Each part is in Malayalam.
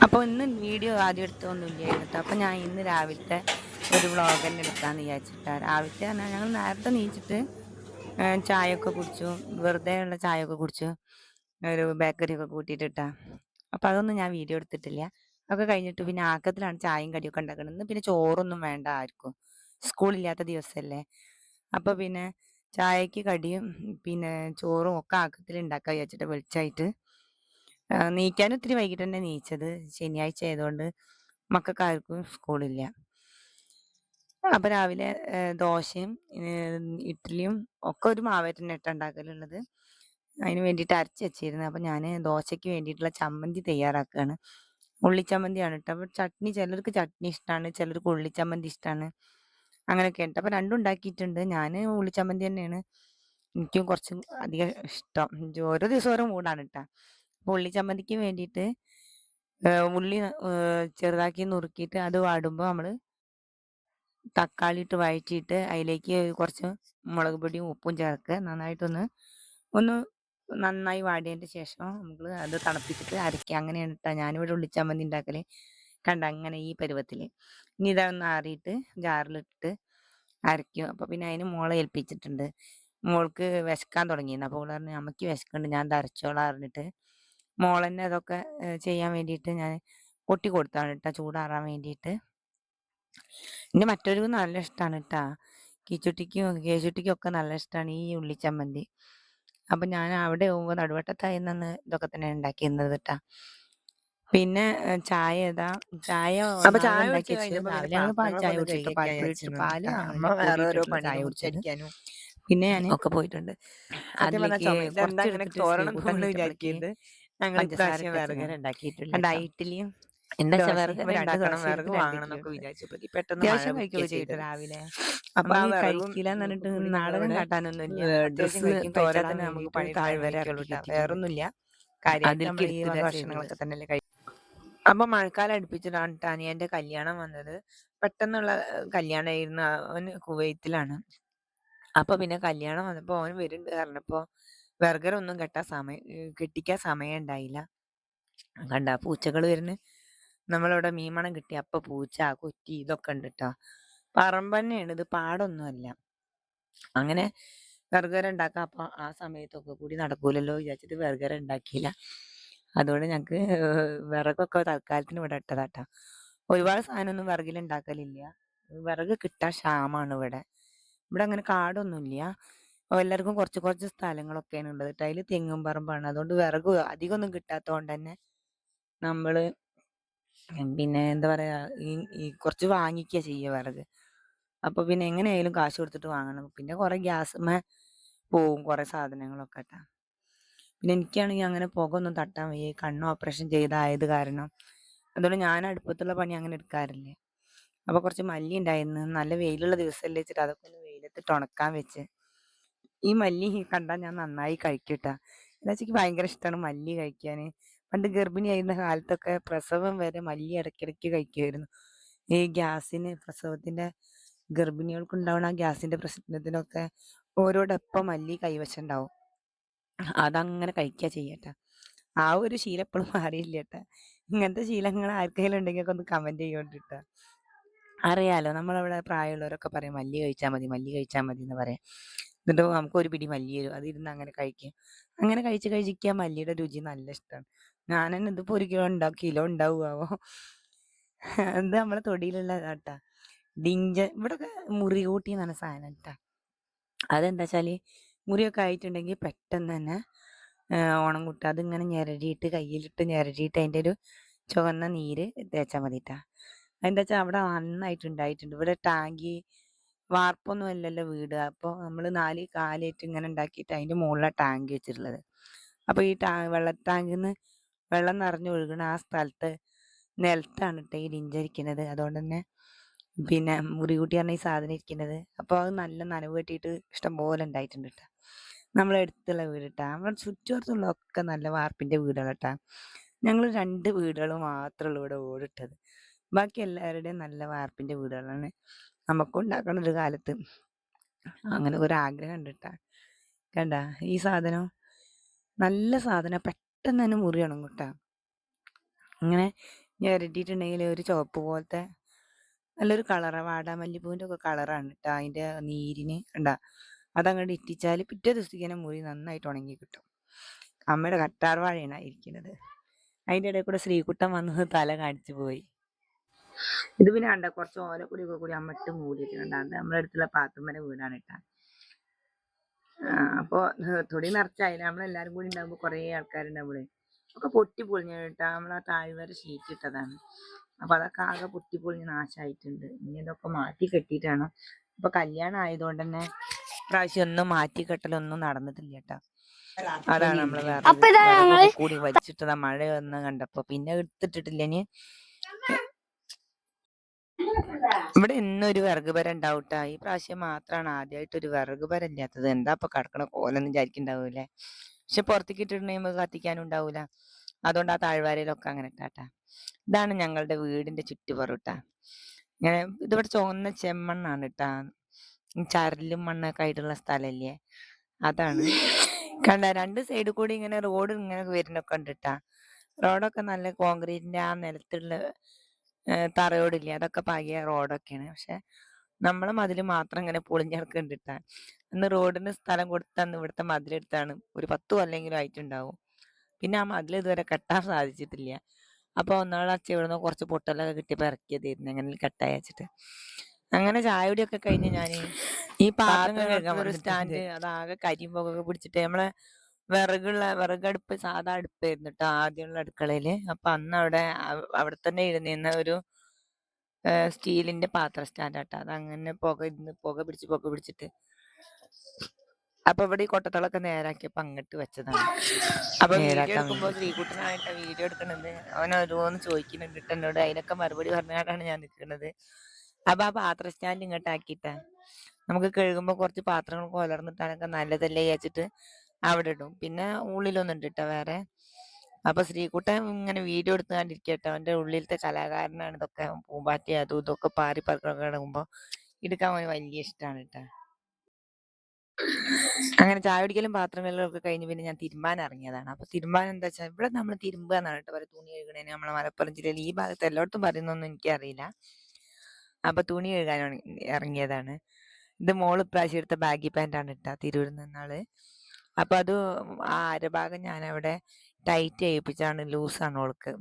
അപ്പോൾ ഇന്ന് വീഡിയോ ആദ്യം എടുത്തൊന്നുമില്ലായിരുന്നു കേട്ടോ. അപ്പോൾ ഞാൻ ഇന്ന് രാവിലത്തെ ഒരു വ്ളോഗ് തന്നെ എടുക്കാമെന്ന് വിചാരിച്ചിട്ടാണ്. രാവിലത്തെ പറഞ്ഞാൽ ഞങ്ങൾ നേരത്തെ നീച്ചിട്ട് ചായയൊക്കെ കുടിച്ചു, വെറുതെ ഉള്ള ചായയൊക്കെ കുടിച്ചു, ഒരു ബേക്കറിയൊക്കെ കൂട്ടിയിട്ടിട്ടാ. അപ്പോൾ അതൊന്നും ഞാൻ വീഡിയോ എടുത്തിട്ടില്ല. അതൊക്കെ കഴിഞ്ഞിട്ട് പിന്നെ ആക്കത്തിലാണ് ചായയും കടിയൊക്കെ ഉണ്ടാക്കുന്നത്. ഇന്ന് പിന്നെ ചോറൊന്നും വേണ്ട ആർക്കും, സ്കൂളില്ലാത്ത ദിവസമല്ലേ. അപ്പോൾ പിന്നെ ചായക്ക് കടിയും പിന്നെ ചോറും ഒക്കെ ആക്കത്തിൽ ഉണ്ടാക്കാൻ വിചാരിച്ചിട്ട് വെളിച്ചായിട്ട് നീക്കാൻ ഒത്തിരി വൈകിട്ട് തന്നെ നീച്ചത്. ശനിയാഴ്ച ആയതുകൊണ്ട് മക്കൾക്കാർക്കും സ്കൂളില്ല. അപ്പം രാവിലെ ദോശയും ഇഡ്ഡലിയും ഒക്കെ ഒരു മാവായിട്ട് തന്നെ ഇട്ട് ഉണ്ടാക്കലുള്ളത്. അതിന് വേണ്ടിയിട്ട് അരച്ച് വെച്ചിരുന്നു. അപ്പം ഞാൻ ദോശയ്ക്ക് വേണ്ടിയിട്ടുള്ള ചമ്മന്തി തയ്യാറാക്കുകയാണ്. ഉള്ളിച്ചമ്മന്തിയാണ് കേട്ടോ. അപ്പോൾ ചട്നി ചിലർക്ക് ചട്നി ഇഷ്ടമാണ്, ചിലർക്ക് ഉള്ളിച്ചമ്മന്തി ഇഷ്ടമാണ്, അങ്ങനെയൊക്കെ ഉണ്ട്. അപ്പം രണ്ടും ഉണ്ടാക്കിയിട്ടുണ്ട്. ഞാൻ ഉള്ളിച്ചമ്മന്തി തന്നെയാണ് എനിക്കും കുറച്ചും അധികം ഇഷ്ടം. ഓരോ ദിവസം ഓരോ മൂടാണ് കേട്ടോ. അപ്പോൾ ഉള്ളിച്ചമ്മന്തിക്ക് വേണ്ടിയിട്ട് ഉള്ളി ചെറുതാക്കി നുറുക്കിയിട്ട് അത് വാടുമ്പോൾ നമ്മൾ തക്കാളി ഇട്ട് വഴറ്റിയിട്ട് അതിലേക്ക് കുറച്ച് മുളക് പൊടിയും ഉപ്പും ചേർക്കുക. ഒന്ന് നന്നായി വാടിയതിൻ്റെ ശേഷം നമ്മൾ അത് തണുപ്പിച്ചിട്ട് അരയ്ക്കുക. അങ്ങനെയാണ് കേട്ടോ ഞാനിവിടെ ഉള്ളിച്ചമ്മന്തി ഉണ്ടാക്കൽ. കണ്ട അങ്ങനെ ഈ പരുവത്തിൽ. ഇനി ഇതൊന്ന് ആറിയിട്ട് ജാറിലിട്ട് അരയ്ക്കും. അപ്പോൾ പിന്നെ അതിന് മോളെ ഏൽപ്പിച്ചിട്ടുണ്ട്. മോൾക്ക് വിശക്കാൻ തുടങ്ങിയിരുന്നു. അപ്പോൾ അവൾ പറഞ്ഞു അമ്മയ്ക്ക് വിശക്കുന്നുണ്ട്, ഞാൻ ഇത് അരച്ചോളാം പറഞ്ഞിട്ട് മോളെന്നെ അതൊക്കെ ചെയ്യാൻ വേണ്ടിയിട്ട് ഞാൻ കൊട്ടി കൊടുത്താണ് കേട്ടോ, ചൂടാറാൻ വേണ്ടിയിട്ട്. പിന്നെ മറ്റൊരു നല്ല ഇഷ്ടമാണ് കേട്ടോ, കേശുട്ടിക്കും ഒക്കെ നല്ല ഇഷ്ടമാണ് ഈ ഉള്ളിച്ചമ്മന്തി. അപ്പം ഞാൻ അവിടെ പോകുമ്പോൾ നടുവട്ടത്തായിരുന്നെന്ന് ഇതൊക്കെ തന്നെ ഉണ്ടാക്കിയിരുന്നത് കേട്ടോ. പിന്നെ ചായ ചായ അപ്പൊ ചായ ഒന്നാമത് ഉണ്ടാക്കി കുടിച്ച് വെച്ചത്. കഴിഞ്ഞപ്പോ പിന്നെ രാവിലെ ഞങ്ങൾ പാൽ പാത്രങ്ങളൊക്കെ ചായ ഒന്ന് കുടിച്ചിട്ട് കഴുകിയൊക്കെ പാൽപ്പൊടി ഇട്ടിട്ട് അയച്ചിരുന്നു പാല് അമ്മ വേറെ പൊടി ഓരോ ഇട്ടിട്ടുള്ള ചായ പണികളും കുടിച്ചത്. മുറ്റടിക്കാനും പിന്നെ ഞാൻ ഒക്കെ പോയിട്ടുണ്ട്. സത്യം പറഞ്ഞാൽ അതിലേക്ക് ചുമയില് എന്താ അങ്ങനെ കുറച്ചെടുത്തിട്ട് തോരണം ശ്രീകൂട്ടൻ തോന്നുന്നു നീച്ചപ്പോഴേക്ക് വിചാരിക്കരുത്. ഞങ്ങൾ പഞ്ചസാര ഇപ്രാവശ്യം ഇട്ടച്ചതാണ്. വിറകര ഉണ്ടാക്കിയിട്ടില്ല കണ്ട കേട്ടോ. ഇഡ്ഡലിയും എന്താ വെച്ചാൽ ദോശയും വിറകര ഇപ്പൊ 2 ഉണ്ടാക്കണം, ദോശയും വിറക് 2 വാങ്ങണം എന്നൊക്കെ ഇഡ്ഡലിയും ഉണ്ട്. വിചാരിച്ചപ്പോഴേക്ക് പെട്ടെന്ന് മഴ അത്യാവശ്യം പിടിക്കുക കഴിക്കുകയൊക്കെ ചെയ്തിട്ട് ചെയ്തത്. രാവിലെ. അപ്പൊ ആ നമുക്ക് വിറകും കഴിക്കില്ല എന്ന് ഒക്കെ പറഞ്ഞിട്ട് കൂടി നാടകം ഞങ്ങളിവിടെ കാട്ടാനൊന്നുമില്ല. അത്യാവശ്യം ഡ്രസ്സ് കഴിക്കും, കഴിച്ചാൽ തോരടാൻ തന്നെ നമുക്ക് വേണ്ടിയിട്ട് പണിയെടുക്കാൻ താഴ്വര വയ്ക്കുള്ളൂ ഇറക്കി കേട്ടോ. കെട്ടിയിട്ടുണ്ട്. വേറൊന്നുമില്ല, കാര്യമായിട്ട് അതിലേക്ക് നമ്മൾ ഈ ഇരുത്തുക വക ചെയ്തത്. ഭക്ഷണങ്ങളൊക്കെ തന്നെയല്ലേ കഴിക്കും. അപ്പൊ മഴക്കാലം അടുപ്പിച്ചിട്ടാണ് ട്ടോ അനിയന്റെ കല്യാണം വന്നത്. പെട്ടെന്നുള്ള കല്യാണമായിരുന്നു. അവന് കുവൈത്തിലാണ്. അപ്പൊ പിന്നെ കല്യാണം വന്നപ്പോ ഓൻ വരുന്നുണ്ട് പറഞ്ഞപ്പോ ബർഗറൊന്നും കെട്ടിക്കാൻ സമയം ഉണ്ടായില്ല. കണ്ട പൂച്ചകൾ വരുന്നു. നമ്മളിവിടെ മീൻമണം കിട്ടി അപ്പൊ പൂച്ച, കൊറ്റി ഇതൊക്കെ ഉണ്ട് കേട്ടോ. പറമ്പ് തന്നെയാണ് ഇത്, പാടൊന്നുമല്ല. അങ്ങനെ ബർഗർ ഉണ്ടാക്കാം. അപ്പൊ ആ സമയത്തൊക്കെ കൂടി നടക്കൂലല്ലോ വിചാരിച്ചിട്ട് ബർഗർ ഉണ്ടാക്കിയില്ല. അതുകൊണ്ട് ഞങ്ങൾക്ക് വിറകൊക്കെ തൽക്കാലത്തിന് ഇവിടെ ഇട്ടതാട്ടോ. ഒരുപാട് സാധനമൊന്നും വിറകിൽ ഉണ്ടാക്കലില്ല. വിറക് കിട്ടാൻ ക്ഷാമാണ് ഇവിടെ. ഇവിടെ അങ്ങനെ കാടൊന്നുമില്ല. എല്ലാവർക്കും കുറച്ച് കുറച്ച് സ്ഥലങ്ങളൊക്കെയാണ് ഉള്ളത് കേട്ടോ. അതിൽ തെങ്ങും പറമ്പാണ്. അതുകൊണ്ട് വിറക് അധികമൊന്നും കിട്ടാത്തതുകൊണ്ട് തന്നെ നമ്മള് പിന്നെ എന്താ പറയാ, ഈ ഈ കുറച്ച് വാങ്ങിക്കുക ചെയ്യുക വിറക്. അപ്പൊ പിന്നെ എങ്ങനെയായാലും കാശ് കൊടുത്തിട്ട് വാങ്ങണം. പിന്നെ കുറെ ഗ്യാസുമ്മേ പോവും കുറെ സാധനങ്ങളൊക്കെ ട്ടാ. പിന്നെ എനിക്കാണെങ്കിൽ അങ്ങനെ പുക ഒന്നും തട്ടാൻ വയ്യ. കണ്ണ് ഓപ്പറേഷൻ ചെയ്തായത് കാരണം. അതുകൊണ്ട് ഞാൻ അടുപ്പത്തുള്ള പണി അങ്ങനെ എടുക്കാറില്ല. അപ്പൊ കുറച്ച് മല്ലി ഉണ്ടായിരുന്നു. നല്ല വെയിലുള്ള ദിവസമല്ലേ വെച്ചിട്ട് അതൊക്കെ ഒന്ന് വെയിലത്തിട്ട് ഉണക്കാൻ വെച്ച്. ഈ മല്ലി കണ്ടാൽ ഞാൻ നന്നായി കഴിക്കട്ടാ. എന്താ വെച്ചാൽ എനിക്ക് ഭയങ്കര ഇഷ്ടമാണ് മല്ലി കഴിക്കാൻ. പണ്ട് ഗർഭിണിയായിരുന്ന കാലത്തൊക്കെ പ്രസവം വരെ മല്ലി ഇടയ്ക്കിടയ്ക്ക് കഴിക്കുമായിരുന്നു. ഈ ഗ്യാസിന്, പ്രസവത്തിന്റെ ഗർഭിണികൾക്ക് ഉണ്ടാവുന്ന ആ ഗ്യാസിന്റെ പ്രശ്നത്തിനൊക്കെ ഓരോടൊപ്പം മല്ലി കൈവശം ഉണ്ടാവും. അതങ്ങനെ കഴിക്കുക ചെയ്യട്ടെ. ആ ഒരു ശീലം എപ്പോഴും മാറിയില്ല കേട്ടാ. ഇങ്ങനത്തെ ശീലങ്ങൾ ആർക്കെങ്കിലും ഉണ്ടെങ്കിൽ ഒക്കെ ഒന്ന് കമന്റ് ചെയ്യോണ്ടിട്ടാ. അറിയാലോ, നമ്മളവിടെ പ്രായമുള്ളവരൊക്കെ പറയും മല്ലി കഴിച്ചാൽ മതി, മല്ലി കഴിച്ചാൽ മതി എന്ന് പറയാം. എന്നിട്ട് നമുക്ക് ഒരു പിടി മല്ലി തരും, അതിരുന്ന് അങ്ങനെ കഴിക്കും. അങ്ങനെ കഴിച്ച് കഴിക്കാൻ മല്ലിയുടെ രുചി നല്ല ഇഷ്ടമാണ്. ഞാൻ തന്നെ ഇതിപ്പോ 1 കിലോ ഉണ്ടാവുമോ. ഇത് നമ്മളെ തൊടിയിലുള്ള കേട്ടാ ഇവിടൊക്കെ മുറികൂട്ടി എന്ന് പറഞ്ഞ സാധനം കേട്ടാ. അതെന്താ വെച്ചാല് മുറിയൊക്കെ ആയിട്ടുണ്ടെങ്കിൽ പെട്ടെന്ന് തന്നെ ഓണം കൂട്ടുക. അതിങ്ങനെ ഞെരടിയിട്ട് കയ്യിലിട്ട് ഞെരടിയിട്ട് അതിൻ്റെ ഒരു ചുവന്ന നീര് തേച്ചാൽ മതിട്ടാ. അതെന്താ വെച്ചാൽ അവിടെ നന്നായിട്ട് ഉണ്ടായിട്ടുണ്ട്. ഇവിടെ വാർപ്പൊന്നും അല്ലല്ലോ വീട്. അപ്പോൾ നമ്മൾ 4 കാലായിട്ട് ഇങ്ങനെ ഉണ്ടാക്കിയിട്ട് അതിൻ്റെ മുകളിലാണ് ടാങ്ക് വെച്ചിട്ടുള്ളത്. അപ്പോൾ ഈ ടാങ്കിൽ നിന്ന് വെള്ളം നിറഞ്ഞു ഒഴുകണ ആ സ്ഥലത്ത് നിലത്താണ് കേട്ടോ ഈ ലിഞ്ചരിക്കുന്നത്. അതുകൊണ്ട് തന്നെ പിന്നെ മുറികൂട്ടി പറഞ്ഞ ഈ സാധനം ഇരിക്കുന്നത്. അപ്പോൾ അത് നല്ല നനവ് കെട്ടിയിട്ട് ഇഷ്ടംപോലെ ഉണ്ടായിട്ടുണ്ട് കേട്ടോ. നമ്മളെ അടുത്തുള്ള വീട് കേട്ടോ. നമ്മുടെ ചുറ്റുവട്ടത്തുള്ളതൊക്കെ നല്ല വാർപ്പിൻ്റെ വീടുകളാട്ടാ. ഞങ്ങൾ 2 വീടുകൾ മാത്രമേ ഉള്ളൂ ഇവിടെ ഓടിട്ടത്. ബാക്കി എല്ലാവരുടെയും നല്ല വാർപ്പിൻ്റെ വീടുകളാണ്. നമുക്കും ഉണ്ടാക്കണം ഒരു കാലത്ത്. അങ്ങനെ ഒരാഗ്രഹം ഉണ്ട് കേട്ടോ. കണ്ട ഈ സാധനം നല്ല സാധനം, പെട്ടെന്ന് തന്നെ മുറി ഉണങ്ങും കേട്ടോ. അങ്ങനെ ഞെരടിയിട്ടുണ്ടെങ്കിൽ ഒരു ചുവപ്പ് പോലത്തെ നല്ലൊരു കളറാണ്. വാടാമല്ലിപ്പൂവിൻ്റെ ഒക്കെ കളറാണ് കേട്ടോ അതിൻ്റെ നീരിന് ഉണ്ടാ. അതങ്ങോട്ട് ഇറ്റിച്ചാൽ പിറ്റേ ദിവസത്തേക്ക് തന്നെ മുറി നന്നായിട്ട് ഉണങ്ങി കിട്ടും. അമ്മയുടെ കറ്റാർ വാഴയാണ് ഇരിക്കുന്നത്. അതിൻ്റെ ഇടയിൽ കൂടെ ശ്രീകുട്ടൻ വന്നത് തല കാണിച്ചു പോയി. ഇത് പിന്നെ കണ്ട കുറച്ച് ഓലപ്പൊടിയൊക്കെ കൂടി അമ്മ ഇട്ട് മൂടിയിട്ടുണ്ട്. അത് നമ്മുടെ അടുത്തുള്ള പാത്തുമ്മൻ്റെ വീടാണ് കേട്ടോ. അപ്പോൾ തൊടി നിറച്ചായില്ല. നമ്മളെല്ലാവരും കൂടി ഉണ്ടാകുമ്പോൾ കുറേ ആൾക്കാരുണ്ടാവുമ്പോഴേ ഒക്കെ പൊട്ടി പൊളിഞ്ഞ് കേട്ടാ. നമ്മളാ താഴ്വര ഷീറ്റ് ഇട്ടതാണ്. അപ്പോൾ അതൊക്കെ ആകെ പൊട്ടി പൊളിഞ്ഞ് നാശമായിട്ടുണ്ട്. ഇനി ഇതൊക്കെ മാറ്റി കെട്ടിയിട്ടാണ്. ഇപ്പോൾ കല്യാണം ആയതുകൊണ്ട് തന്നെ പ്രാവശ്യം ഒന്നും മാറ്റി കെട്ടലൊന്നും നടന്നിട്ടില്ല കേട്ടോ. അതാണ് നമ്മൾ വേറെ കൂടി വലിച്ചിട്ടതാ മഴ വന്ന് കണ്ടപ്പോൾ. പിന്നെ എടുത്തിട്ടിട്ടില്ല. ഇനി ഇവിടെ ഇന്നൊരു വിറക് പര ഉണ്ടാവും ട്ടാ. ഈ പ്രാവശ്യം മാത്രമാണ് ആദ്യമായിട്ട് ഒരു വിറക് പര ഇല്ലാത്തത്. എന്താ ഇപ്പൊ കിടക്കണ കോലൊന്നും വിചാരിക്കുന്നുണ്ടാവൂലേ. പക്ഷെ പുറത്തേക്ക് ഇട്ടിട്ടുണ്ടെങ്കിൽ കത്തിക്കാനും ഉണ്ടാവൂല. അതുകൊണ്ട് ആ താഴ്വാരയിലൊക്കെ അങ്ങനെ ഇട്ടാട്ടാ. ഇതാണ് ഞങ്ങളുടെ വീടിന്റെ ചുറ്റുപുറട്ടാ. ഇങ്ങനെ ഇതിവിടെ ചുവന്ന ചെമ്മണ്ണാണ് ട്ടാ. ചരലും മണ്ണൊക്കെ ആയിട്ടുള്ള സ്ഥലല്ലേ, അതാണ്. കണ്ട രണ്ട് സൈഡിൽ കൂടി ഇങ്ങനെ റോഡ് ഇങ്ങനെ വരുന്നൊക്കെ ഉണ്ട് ട്ടാ. റോഡൊക്കെ നല്ല കോൺക്രീറ്റിന്റെ ആ നിലത്തുള്ള തറയോടില്ലേ, അതൊക്കെ പാകിയ റോഡൊക്കെയാണ്. പക്ഷെ നമ്മളെ മതിൽ മാത്രം ഇങ്ങനെ പൊളിഞ്ഞിടക്കുന്നുണ്ട് ട്ടാ. അന്ന് റോഡിന് സ്ഥലം കൊടുത്തന്ന് ഇവിടുത്തെ മതിലെടുത്താണ് ഒരു 10 കൊല്ലെങ്കിലും ആയിട്ടുണ്ടാവും. പിന്നെ ആ മതിൽ ഇതുവരെ കെട്ടാൻ സാധിച്ചിട്ടില്ല. അപ്പൊ ഒന്നാളെ അച്ഛൻ ഇവിടുന്ന് കുറച്ച് പൊട്ടലൊക്കെ കിട്ടിയപ്പോൾ ഇറക്കിയതായിരുന്നു എങ്ങനെ കെട്ടായി വെച്ചിട്ട്. അങ്ങനെ ചായകുടിയൊക്കെ കഴിഞ്ഞ് ഞാൻ ഈ പാത്രം കഴുകാൻ ഒരു സ്റ്റാൻഡ് അതാകെ കരിയും പുകയൊക്കെ പിടിച്ചിട്ട് നമ്മളെ വിറകടുപ്പ് സാധാ അടുപ്പായിരുന്നു കേട്ടോ ആദ്യമുള്ള അടുക്കളയില്. അപ്പൊ അന്ന് അവിടെ തന്നെ ഇരുന്നിരുന്ന ഒരു സ്റ്റീലിന്റെ പാത്ര സ്റ്റാൻഡാട്ടോ. അതങ്ങനെ പുക പിടിച്ചിട്ട് അപ്പൊ ഇവിടെ ഈ കൊട്ടത്തളൊക്കെ നേരാക്കിയപ്പോ അങ്ങോട്ട് വെച്ചതാണ്. അപ്പൊ വീഡിയോ എടുക്കുമ്പോ ശ്രീകുട്ടനായിട്ട് വീഡിയോ എടുക്കണത് അവൻ ഓരോന്ന് ചോദിക്കുന്നുണ്ട് ട്ടോ എന്നോട്. അതിനൊക്കെ മറുപടി പറഞ്ഞാലാണ് ഞാൻ നിൽക്കുന്നത്. അപ്പൊ ആ പാത്ര സ്റ്റാൻഡ് ഇങ്ങോട്ട് ആക്കിയിട്ടാ നമുക്ക് കഴുകുമ്പോ കുറച്ച് പാത്രങ്ങൾ കൊലർന്നിട്ടാനൊക്കെ നല്ലതല്ലേ വിചാരിച്ചിട്ട് അവിടെ ഇടും. പിന്നെ ഉള്ളിലൊന്നും ഉണ്ട് ട്ടോ വേറെ. അപ്പൊ ശ്രീകുട്ടൻ ഇങ്ങനെ വീഡിയോ എടുത്ത് കണ്ടിരിക്കട്ടോ. അവന്റെ ഉള്ളിലത്തെ കലാകാരനാണ് ഇതൊക്കെ. പൂമ്പാറ്റി അതും ഇതൊക്കെ പാറി പറക്കൊക്കെ കിടക്കുമ്പോ എടുക്കാൻ അവന് വലിയ ഇഷ്ടമാണ് കേട്ടോ. അങ്ങനെ ചായ കുടിക്കലും പാത്രം കഴുകലൊക്കെ കഴിഞ്ഞ് പിന്നെ ഞാൻ തിരുമ്പാൻ ഇറങ്ങിയതാണ്. അപ്പൊ തിരുമ്പാൻ എന്താ വെച്ചാൽ ഇവിടെ നമ്മൾ തിരുമ്പുക എന്നാണ് കേട്ടോ പറയുക. തുണി കഴുകണേന് നമ്മളെ മലപ്പുറം ജില്ലയിൽ ഈ ഭാഗത്ത് എല്ലായിടത്തും പറയുന്നൊന്നും എനിക്കറിയില്ല. അപ്പൊ തുണി കഴുകാൻ ഇറങ്ങിയതാണ്. ഇത് മോള് ഇപ്രാവശ്യം എടുത്ത ബാഗി പാൻ്റാണ് ഇട്ടാ തിരൂരിൽ നിന്നാള്. അപ്പൊ അത് ആ അരഭാഗം ഞാൻ അവിടെ ടൈറ്റ് ചെയ്യിപ്പിച്ചാണ്. ലൂസാണ് ഓൾക്ക്.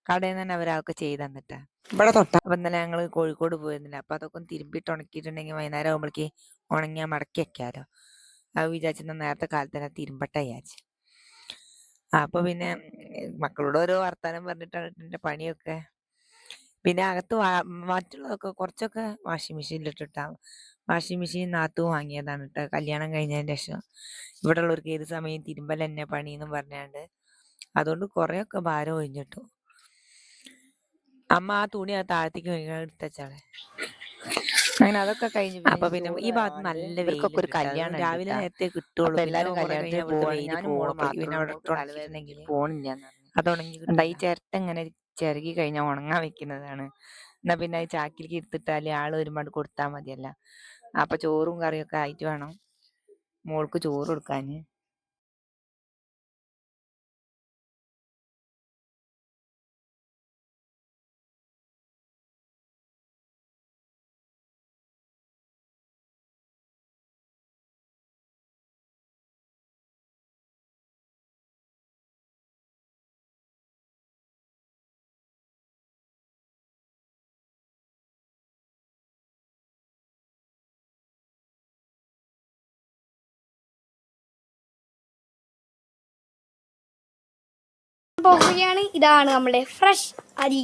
കടയിൽ നിന്ന് തന്നെ അവരൊക്കെ ചെയ്ത് തന്നിട്ടാ. ഇവിടെ തൊട്ട. അപ്പൊ ഇന്നലെ ഞങ്ങള് കോഴിക്കോട് പോയിരുന്നില്ല. അപ്പൊ അതൊക്കെ ഒന്ന് തിരുമ്പിട്ട് ഉണക്കിയിട്ടുണ്ടെങ്കിൽ വൈകുന്നേരം ആകുമ്പോഴേക്ക് ഉണങ്ങിയാൽ മടക്കി വെക്കാലോ. അത് വിചാരിച്ചിരുന്ന നേരത്തെ കാലത്ത് തന്നെ തിരുമ്പട്ടെ വിചാരിച്ചു. അപ്പൊ പിന്നെ മക്കളോട് ഓരോ വർത്താനം പറഞ്ഞിട്ടാണ് എന്റെ പണിയൊക്കെ. പിന്നെ അകത്ത് മറ്റുള്ളതൊക്കെ കുറച്ചൊക്കെ വാഷിംഗ് മെഷീനിലിട്ടിട്ടാ. വാഷിംഗ് മെഷീൻ നാത്തു വാങ്ങിയതാണ് കേട്ടോ കല്യാണം കഴിഞ്ഞതിന് ശേഷം. ഇവിടെ ഉള്ളവർക്ക് ഏത് സമയം തിരുമ്പൽ തന്നെ പണിയെന്നും പറഞ്ഞാണ്ട്. അതുകൊണ്ട് കുറെയൊക്കെ ഭാരം ഒഴിഞ്ഞിട്ടു. അമ്മ ആ തുണി ആ താഴത്തേക്ക് എടുത്തച്ചാളെ. അങ്ങനെ അതൊക്കെ കഴിഞ്ഞു. അപ്പൊ പിന്നെ ഈ ഭാഗത്ത് നല്ല വെയിലൊക്കെ ഒരു കല്യാണം രാവിലെ നേരത്തെ കിട്ടുള്ളൂ. എല്ലാരും കല്യാണത്തിന് പോവാണ്. ഞാനും മോള് മാത്രം പിന്നെ അവിടെ തലവേദനയ്ക്ക് പോണില്ല. അതുണങ്ങി ഈ ചിരട്ട ഇങ്ങനെ ചിരകി കഴിഞ്ഞാൽ ഉണങ്ങാൻ വെക്കുന്നതാണ്. എന്നാ പിന്നെ അത് ചാക്കിലേക്ക് എടുത്തിട്ടാല് ആള് ഒരുപാട് കൊടുത്താൽ മതിയല്ല. അപ്പൊ ചോറും കറിയൊക്കെ ആയിട്ട് വേണം മോൾക്ക് ചോറ് കൊടുക്കാന്. പോവുകയാണ്. ഇതാണ് നമ്മുടെ ഫ്രഷ് അരി.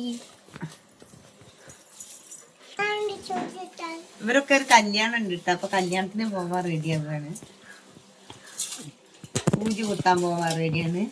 ഇവരൊക്കെ ഒരു കല്യാണം ഉണ്ട് കേട്ടോ. അപ്പൊ കല്യാണത്തിന് പോവാൻ റെഡിയാവുകയാണ്. പൂജ കുത്താൻ പോവാൻ റെഡിയാണ്.